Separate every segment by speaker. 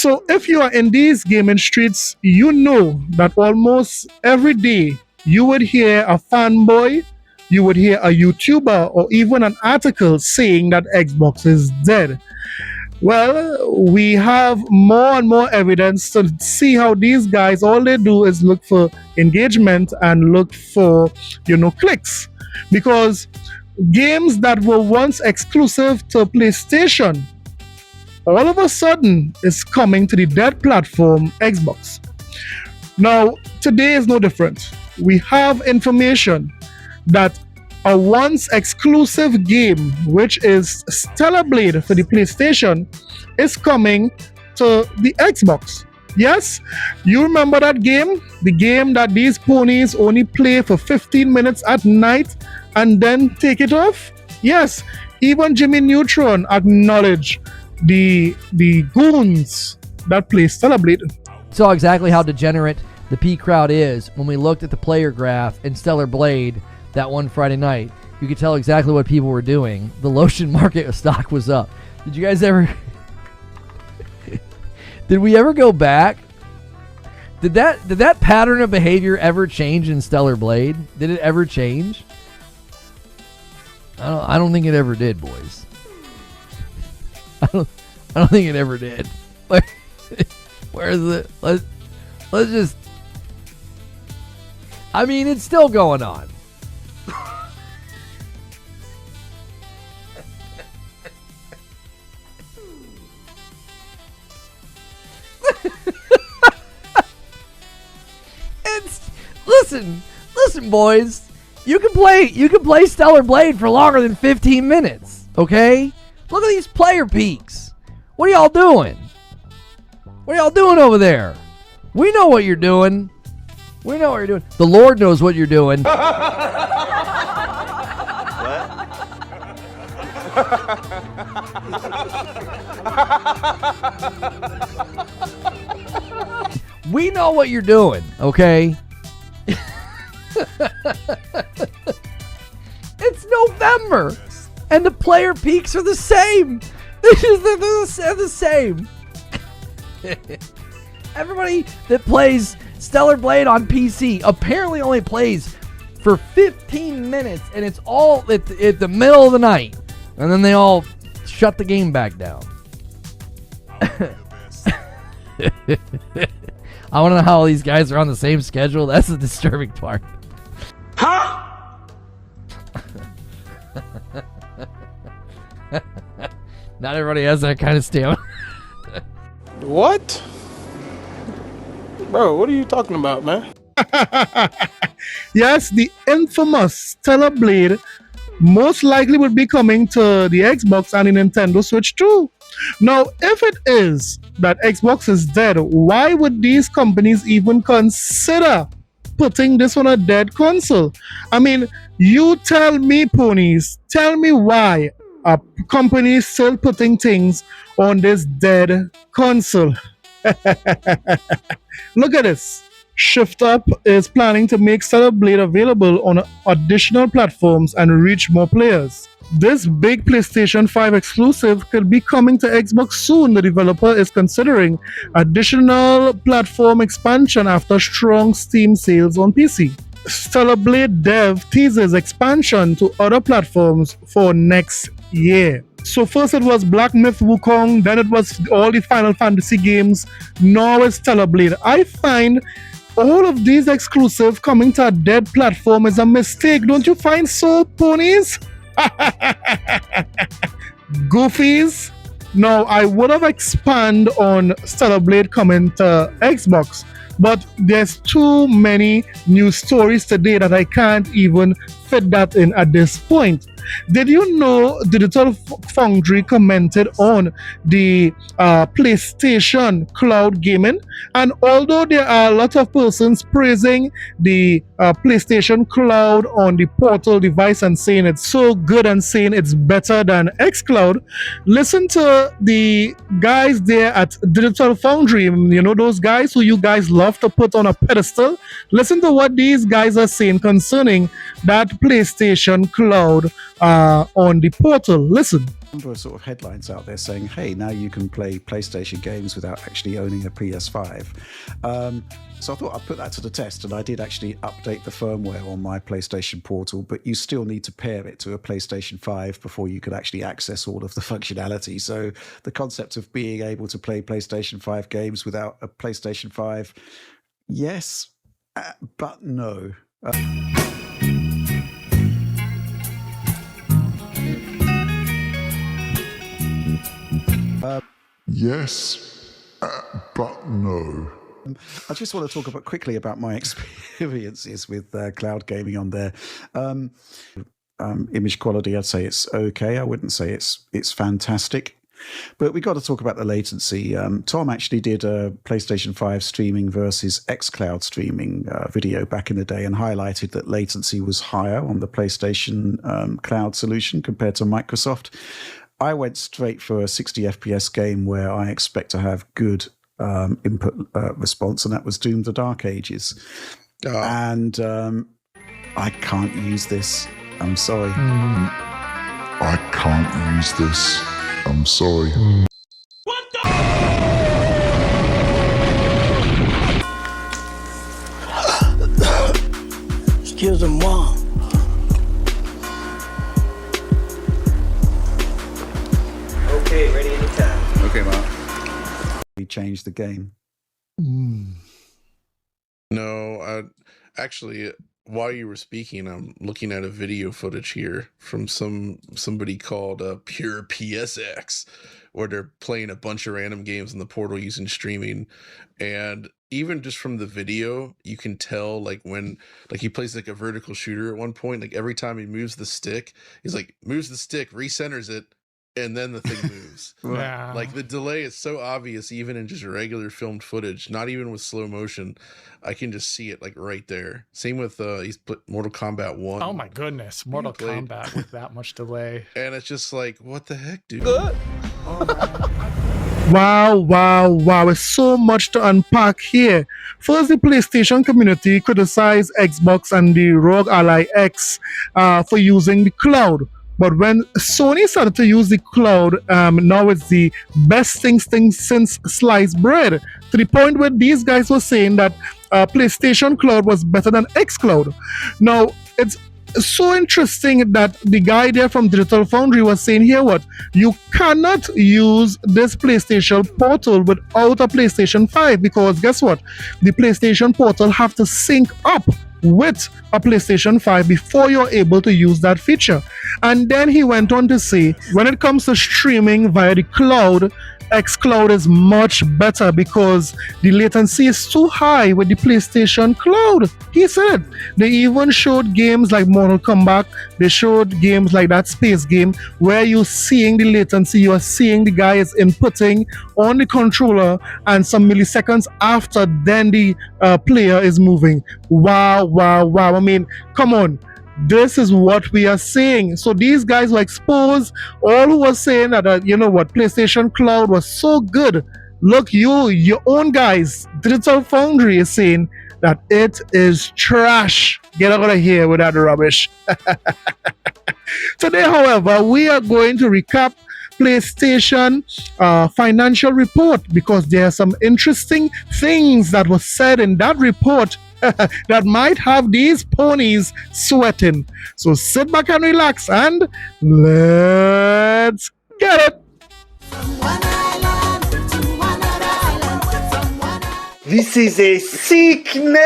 Speaker 1: So if you are in these gaming streets, you know that almost every day you would hear a fanboy, you would hear a YouTuber, or even an article saying that Xbox is dead. Well, we have more and more evidence to see how these guys, all they do is look for engagement and look for, clicks. Because games that were once exclusive to PlayStation all of a sudden is coming to the dead platform Xbox. Now, today is no different. We have information that a once exclusive game, which is Stellar Blade for the PlayStation, is coming to the Xbox. Yes, you remember that game? The game that these ponies only play for 15 minutes at night and then take it off? Yes, even Jimmy Neutron acknowledged the goons that play Stellar Blade.
Speaker 2: Saw exactly how degenerate the P crowd is when we looked at the player graph in Stellar Blade that one Friday night. You could tell exactly what people were doing. The lotion market stock was up. Did you guys ever... Did we ever go back? Did that pattern of behavior ever change in Stellar Blade? Did it ever change? I don't think it ever did, boys. I don't think it ever did. Where is it? Let's just... I mean, it's still going on. Listen, boys. You can play Stellar Blade for longer than 15 minutes. Okay? Look at these player peaks. What are y'all doing? What are y'all doing over there? We know what you're doing. We know what you're doing. The Lord knows what you're doing. We know what you're doing, okay? It's November, and the player peaks are the same. They're the same. Everybody that plays Stellar Blade on PC apparently only plays for 15 minutes, and it's all at the middle of the night, and then they all shut the game back down. I want to know how all these guys are on the same schedule. That's the disturbing part.
Speaker 3: Huh?
Speaker 2: Not everybody has that kind of stamina.
Speaker 3: What? Bro, what are you talking about, man?
Speaker 1: Yes, the infamous Stellar Blade most likely would be coming to the Xbox and the Nintendo Switch too. Now, if it is that Xbox is dead, why would these companies even consider putting this on a dead console? I mean, you tell me, ponies, tell me why a company is still putting things on this dead console. Look at this. Shift Up is planning to make Stellar Blade available on additional platforms and reach more players. This big PlayStation 5 exclusive could be coming to Xbox soon. The developer is considering additional platform expansion after strong Steam sales on PC. Stellar Blade dev teases expansion to other platforms for next year. So first it was Black Myth Wukong, then it was all the Final Fantasy games, now it's Stellar Blade. I find all of these exclusive coming to a dead platform is a mistake. Don't you find so, ponies? Goofies. Now, I would have expanded on Stellar Blade coming to Xbox, but there's too many news stories today that I can't even fit that in at this point. Did you know Digital Foundry commented on the PlayStation Cloud gaming? And although there are a lot of persons praising the PlayStation Cloud on the Portal device and saying it's so good and saying it's better than xCloud, listen to the guys there at Digital Foundry. You know, those guys who you guys love to put on a pedestal. Listen to what these guys are saying concerning that PlayStation Cloud on the portal. Listen.
Speaker 4: Number of sort of headlines out there saying, hey, now you can play PlayStation games without actually owning a PS5. So I thought I'd put that to the test, and I did actually update the firmware on my PlayStation Portal, but you still need to pair it to a PlayStation 5 before you could actually access all of the functionality. So the concept of being able to play PlayStation 5 games without a PlayStation 5, yes, but no.
Speaker 5: Yes, but no.
Speaker 4: I just want to talk quickly about my experiences with cloud gaming on there. Image quality, I'd say it's okay. I wouldn't say it's fantastic. But we got to talk about the latency. Tom actually did a PlayStation 5 streaming versus xCloud streaming video back in the day and highlighted that latency was higher on the PlayStation cloud solution compared to Microsoft. I went straight for a 60 FPS game where I expect to have good input response, and that was Doom: The Dark Ages. And I can't use this. I'm sorry.
Speaker 5: I can't use this. I'm sorry.
Speaker 6: Excusez-moi. Okay, ready anytime.
Speaker 4: Okay, Mark. We changed the game.
Speaker 7: No, actually, while you were speaking, I'm looking at a video footage here from somebody called Pure PSX, where they're playing a bunch of random games in the portal using streaming, and even just from the video, you can tell like when he plays like a vertical shooter at one point, like every time he moves the stick, he's like moves the stick, recenters it, and then the thing moves.
Speaker 8: Yeah.
Speaker 7: Like the delay is so obvious, even in just regular filmed footage, not even with slow motion. I can just see it like right there. Same with he's put Mortal Kombat 1.
Speaker 8: Oh my goodness, Mortal Kombat with that much delay.
Speaker 7: And it's just like, what the heck, dude?
Speaker 1: Wow. There's so much to unpack here. First, the PlayStation community criticized Xbox and the ROG Ally X for using the cloud. But when Sony started to use the cloud, now it's the best thing since sliced bread. To the point where these guys were saying that PlayStation Cloud was better than xCloud. Now, it's so interesting that the guy there from Digital Foundry was saying here you cannot use this PlayStation Portal without a PlayStation 5, because guess what? The PlayStation Portal have to sync up with a PlayStation 5 before you're able to use that feature. And then he went on to say, when it comes to streaming via the cloud, xCloud is much better because the latency is too high with the PlayStation Cloud. He said they even showed games like Mortal Kombat. They showed games like that space game where you're seeing the latency. You are seeing the guy is inputting on the controller, and some milliseconds after, then the player is moving. Wow. I mean, come on. This is what we are saying. So these guys were exposed. All who were saying that, PlayStation Cloud was so good. Look, your own guys, Digital Foundry is saying that it is trash. Get out of here with that rubbish. Today, however, we are going to recap PlayStation financial report, because there are some interesting things that were said in that report that might have these ponies sweating. So sit back and relax and let's get it.
Speaker 6: This is a sickness!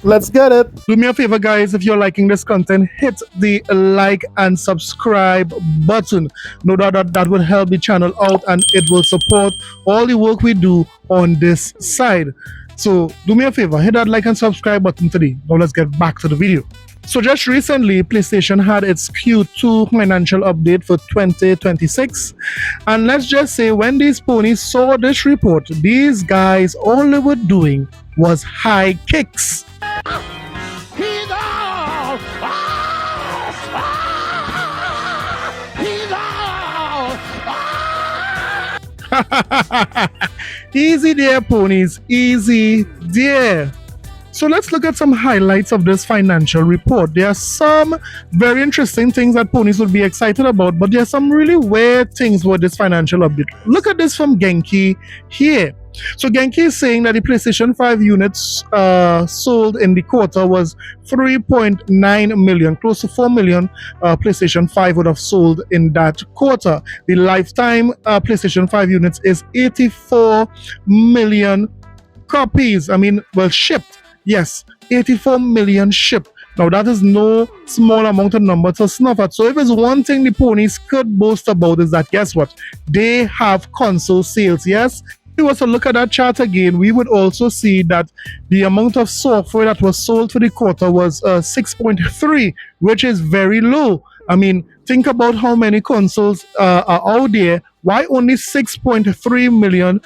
Speaker 1: Let's get it. Do me a favor, guys. If you're liking this content, hit the like and subscribe button. No doubt that will help the channel out, and it will support all the work we do on this side. So do me a favor, hit that like and subscribe button today. Now let's get back to the video. So just recently, PlayStation had its Q2 financial update for 2026. And let's just say when these ponies saw this report, these guys, all they were doing was high kicks. Easy there, ponies. Easy there. So let's look at some highlights of this financial report. There are some very interesting things that ponies would be excited about, but there are some really weird things with this financial update. Look at this from Genki here. So Genki is saying that the PlayStation 5 units sold in the quarter was 3.9 million, close to 4 million PlayStation 5 would have sold in that quarter. The lifetime PlayStation 5 units is 84 million copies. Shipped. Yes, 84 million shipped. Now that is no small amount of number to snuff at. So if it's one thing the ponies could boast about is that, guess what? They have console sales, yes? If we were to look at that chart again, we would also see that the amount of software that was sold for the quarter was 6.3, which is very low. Think about how many consoles are out there. Why only 6.3 million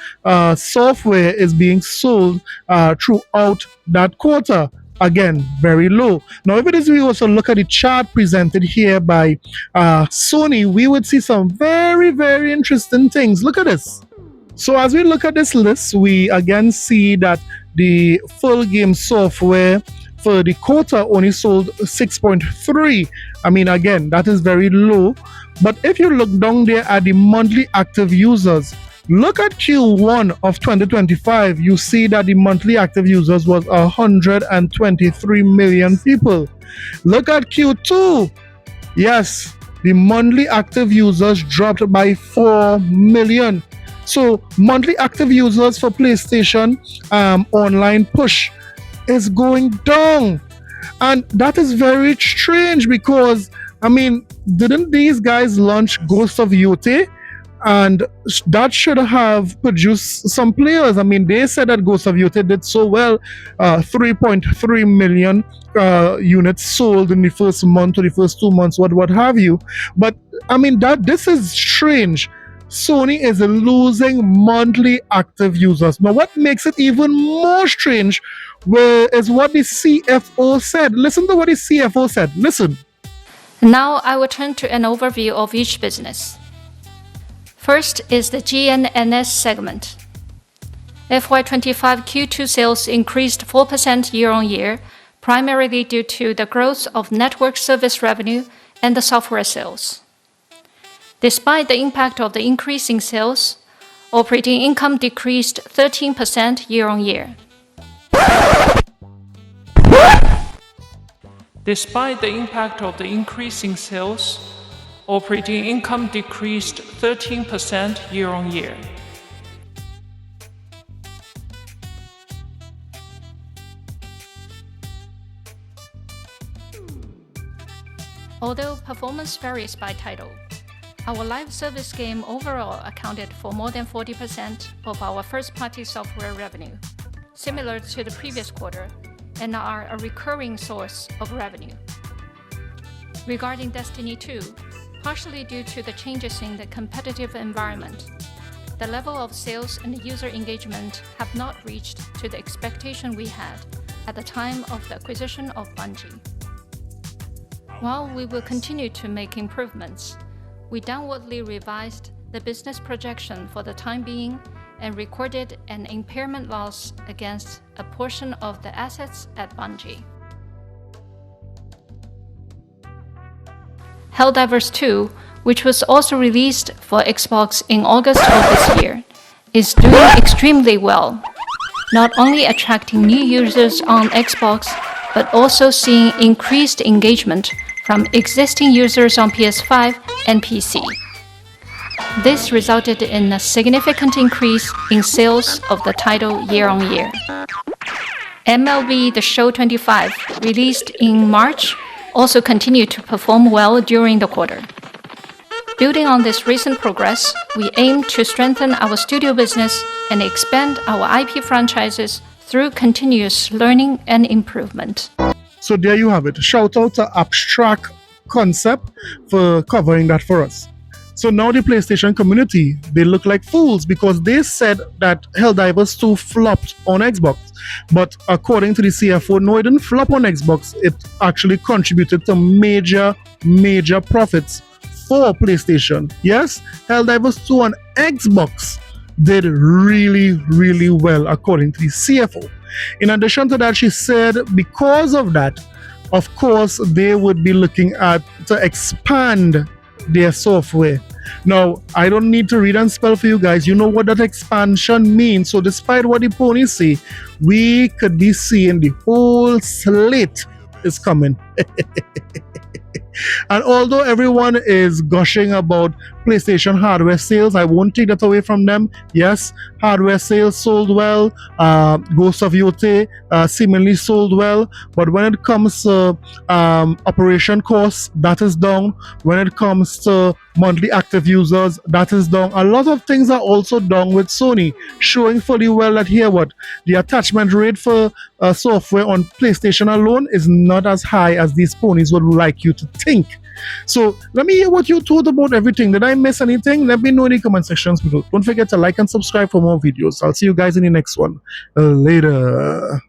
Speaker 1: software is being sold throughout that quarter? Again, very low. Now, if it is we also look at the chart presented here by Sony, we would see some very, very interesting things. Look at this. So as we look at this list, we again see that the full game software for the quarter only sold 6.3. Again, that is very low. But if you look down there at the monthly active users, look at Q1 of 2025, you see that the monthly active users was 123 million people. Look at Q2. Yes, the monthly active users dropped by 4 million. So monthly active users for PlayStation Online Push is going down. And that is very strange because, didn't these guys launch Ghost of Yotei? And that should have produced some players. They said that Ghost of Yotei did so well, 3.3 million units sold in the first month or the first 2 months, what have you. But this is strange. Sony is losing monthly active users. Now, what makes it even more strange is what the CFO said. Listen to what the CFO said. Listen.
Speaker 9: Now I will turn to an overview of each business. First is the GNNS segment. FY25 Q2 sales increased 4% year-on-year, primarily due to the growth of network service revenue and the software sales. Despite the impact of the increase in sales, operating income decreased 13% year-on-year.
Speaker 10: Despite the impact of the increase in sales, operating income decreased 13% year-on-year.
Speaker 9: Although performance varies by title, our live service game overall accounted for more than 40% of our first-party software revenue, similar to the previous quarter, and are a recurring source of revenue. Regarding Destiny 2, partially due to the changes in the competitive environment, the level of sales and user engagement have not reached to the expectation we had at the time of the acquisition of Bungie. While we will continue to make improvements, we downwardly revised the business projection for the time being and recorded an impairment loss against a portion of the assets at Bungie. Helldivers 2, which was also released for Xbox in August of this year, is doing extremely well, not only attracting new users on Xbox, but also seeing increased engagement from existing users on PS5 and PC. This resulted in a significant increase in sales of the title year-on-year. MLB The Show 25, released in March, also continued to perform well during the quarter. Building on this recent progress, we aim to strengthen our studio business and expand our IP franchises through continuous learning and improvement.
Speaker 1: So there you have it. Shout out to Abstract Concept for covering that for us. So now the PlayStation community, they look like fools because they said that Helldivers 2 flopped on Xbox. But according to the CFO, no, it didn't flop on Xbox. It actually contributed to major profits for PlayStation. Yes, Helldivers 2 on Xbox did really, really well, according to the CFO. In addition to that, she said because of that, of course, they would be looking at to expand their software. Now, I don't need to read and spell for you guys. You know what that expansion means. So despite what the ponies say, we could be seeing the whole slate is coming. And although everyone is gushing about PlayStation hardware sales, I won't take that away from them. Yes, hardware sales sold well. Ghost of Yotei seemingly sold well. But when it comes to operation costs, that is down. When it comes to monthly active users, that is down. A lot of things are also down with Sony, showing fully well that here what the attachment rate for software on PlayStation alone is not as high as these ponies would like you to think. So let me hear what you thought about everything. Did I miss anything? Let me know in the comment sections below. Don't forget to like and subscribe for more videos. I'll see you guys in the next one. Later.